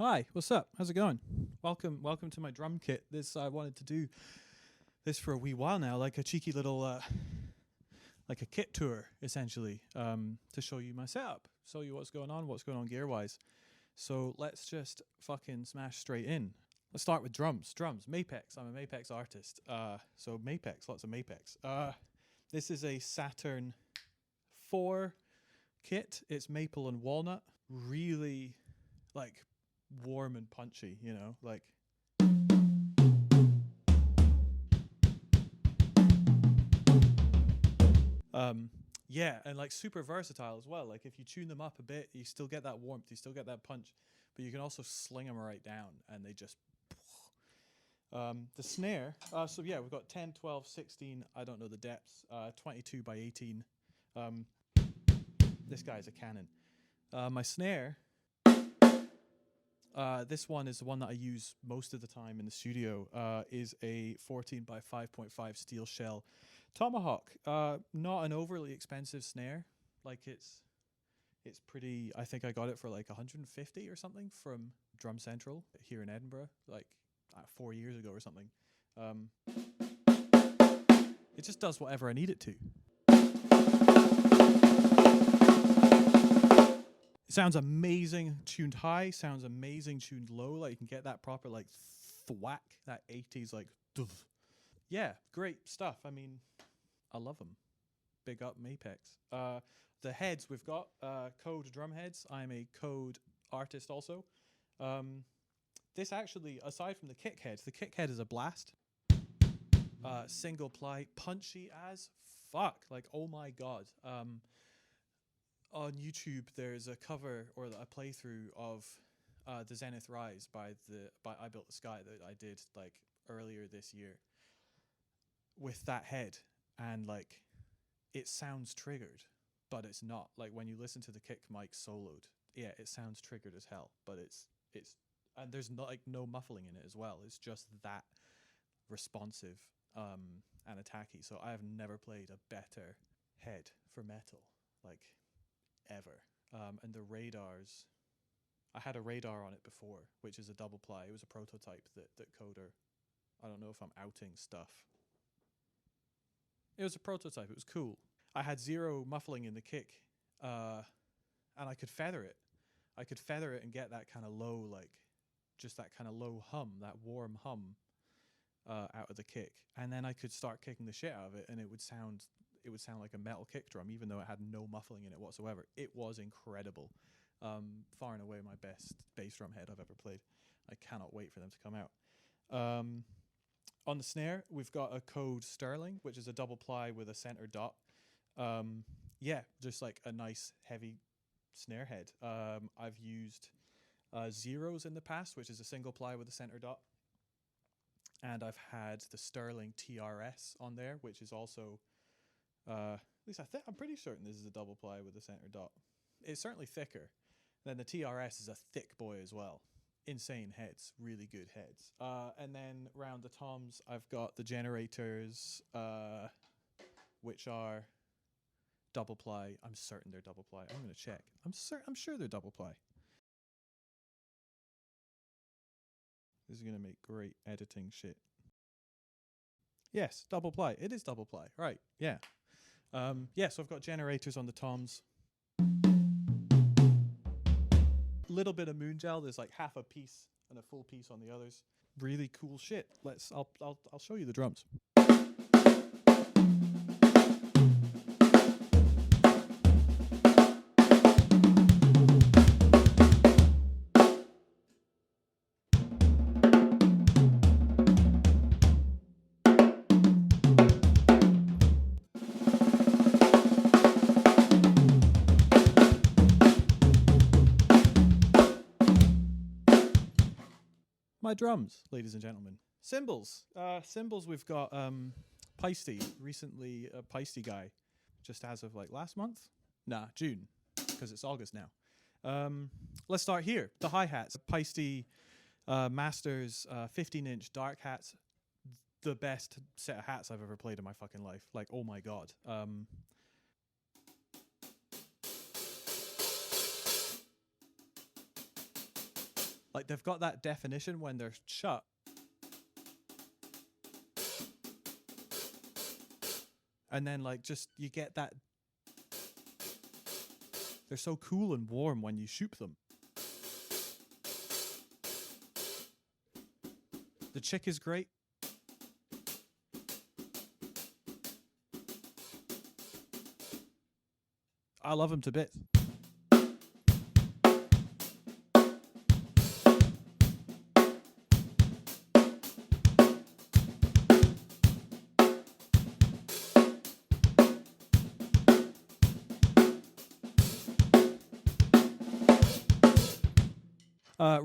Hi, what's up? How's it going? Welcome to my drum kit. I wanted to do this for a wee while now, like a cheeky little, like a kit tour, essentially, to show you my setup, show you what's going on gear-wise. So let's just fucking smash straight in. Let's start with drums. Mapex. I'm a Mapex artist. So Mapex, lots of Mapex. This is a Saturn IV kit. It's maple and walnut. Really, like, warm and punchy, you know, like. Yeah, and like super versatile as well. Like if you tune them up a bit, you still get that warmth, you still get that punch, but you can also sling them right down and they just. The snare, so yeah, we've got 10, 12, 16, I don't know the depths, 22 by 18. This guy's a cannon. My snare, this one is the one that I use most of the time in the studio, is a 14 by 5.5 steel shell Tomahawk. Not an overly expensive snare. Like it's pretty, I think I got it for like 150 or something from Drum Central here in Edinburgh, like 4 years ago or something. It just does whatever I need it to. It sounds amazing tuned high, sounds amazing tuned low. Like you can get that proper like thwack, that 80s like. Yeah, great stuff. I mean, I love them. Big up Mapex. The heads we've got, Code drum heads. I'm a Code artist also. This actually, aside from the kick head is a blast. Single ply, punchy as fuck. Like, oh my god. On YouTube, there's a cover or a playthrough of the Zenith Rise by I Built the Sky that I did like earlier this year with that head, and like it sounds triggered, but it's not. Like when you listen to the kick mic soloed, yeah, it sounds triggered as hell, but it's and there's no muffling in it as well. It's just that responsive and attacky. So I have never played a better head for metal, like ever. And the radars, I had a radar on it before, which is a double ply. It was a prototype that Coder, I don't know if I'm outing stuff. It was a prototype, it was cool. I had zero muffling in the kick, and I could feather it. I could feather it and get that kind of low, like, just that kind of low hum, that warm hum out of the kick. And then I could start kicking the shit out of it, and it would sound like a metal kick drum, even though it had no muffling in it whatsoever. It was incredible. Far and away my best bass drum head I've ever played. I cannot wait for them to come out. On the snare, we've got a Code Sterling, which is a double ply with a center dot. Yeah, just like a nice heavy snare head. I've used Zeros in the past, which is a single ply with a center dot. And I've had the Sterling TRS on there, which is also, at least I'm pretty certain this is a double ply with a center dot. It's certainly thicker. Then the TRS is a thick boy as well. Insane heads, really good heads. And then round the toms, I've got the generators, which are double ply. I'm certain they're double ply. I'm gonna check. I'm sure they're double ply. This is gonna make great editing shit. Yes, double ply. It is double ply. Right, yeah. Yeah, so I've got generators on the toms. Little bit of moon gel. There's like half a piece and a full piece on the others. Really cool shit. I'll show you the drums. My drums, ladies and gentlemen. Cymbals. Cymbals, we've got Paiste, recently a Paiste guy, just as of like last month. Nah, June, because it's August now. Let's start here. The hi-hats. Paiste Masters 15-inch dark hats. The best set of hats I've ever played in my fucking life. Like, oh my god. Like they've got that definition when they're shut. And then like just you get that. They're so cool and warm when you shoot them. The chick is great. I love him to bits.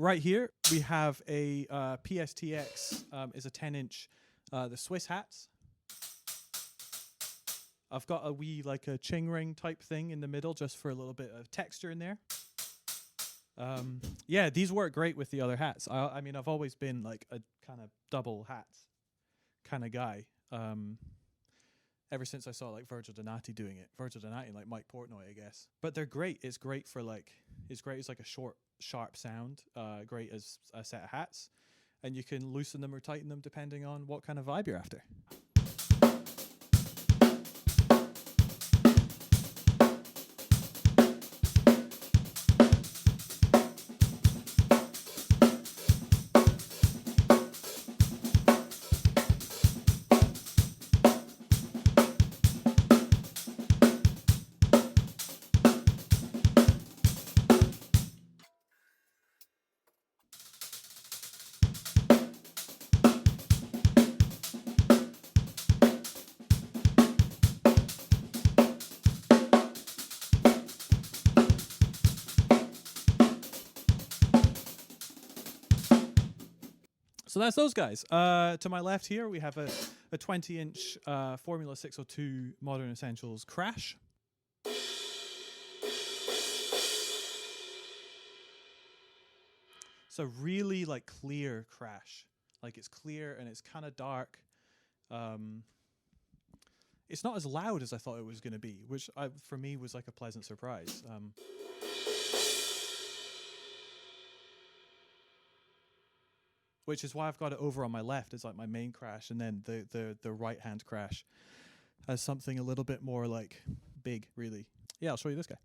Right here, we have a PSTx, is a 10-inch, the Swiss hats. I've got a wee, like a ching ring type thing in the middle just for a little bit of texture in there. Yeah, these work great with the other hats. I mean, I've always been like a kind of double hats kind of guy. Ever since I saw like Virgil Donati doing it. Virgil Donati and like Mike Portnoy, I guess. But they're great. It's great for like, it's great as like a short, sharp sound. Great as a set of hats. And you can loosen them or tighten them depending on what kind of vibe you're after. So that's those guys. To my left here, we have a 20-inch Formula 602 Modern Essentials Crash. It's a really like clear crash. Like it's clear and it's kind of dark. It's not as loud as I thought it was going to be, which for me was like a pleasant surprise. Which is why I've got it over on my left as like my main crash, and then the right hand crash as something a little bit more like big, really. Yeah, I'll show you this guy.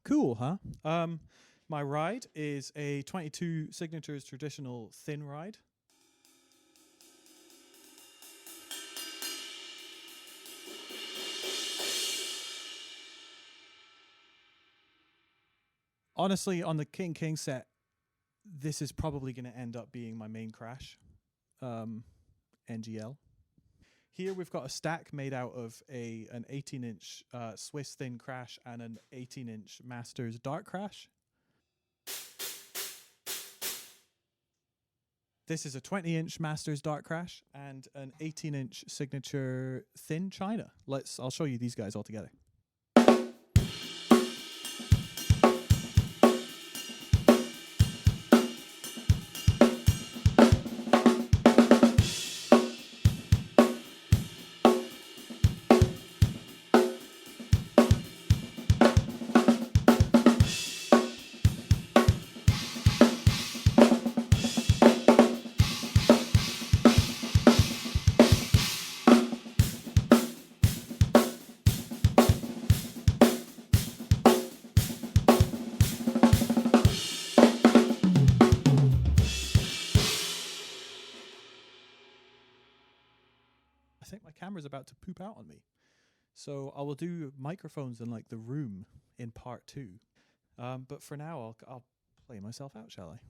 Cool, huh? My ride is a 22 Signatures traditional thin ride. Honestly, on the King set, this is probably going to end up being my main crash, NGL. Here we've got a stack made out of an 18-inch Swiss thin crash and an 18-inch Masters dark crash. This is a 20-inch Masters dark crash and an 18-inch Signature thin China. I'll show you these guys all together. I think my camera's about to poop out on me. So I will do microphones in like the room in part 2. But for now, I'll play myself out, shall I?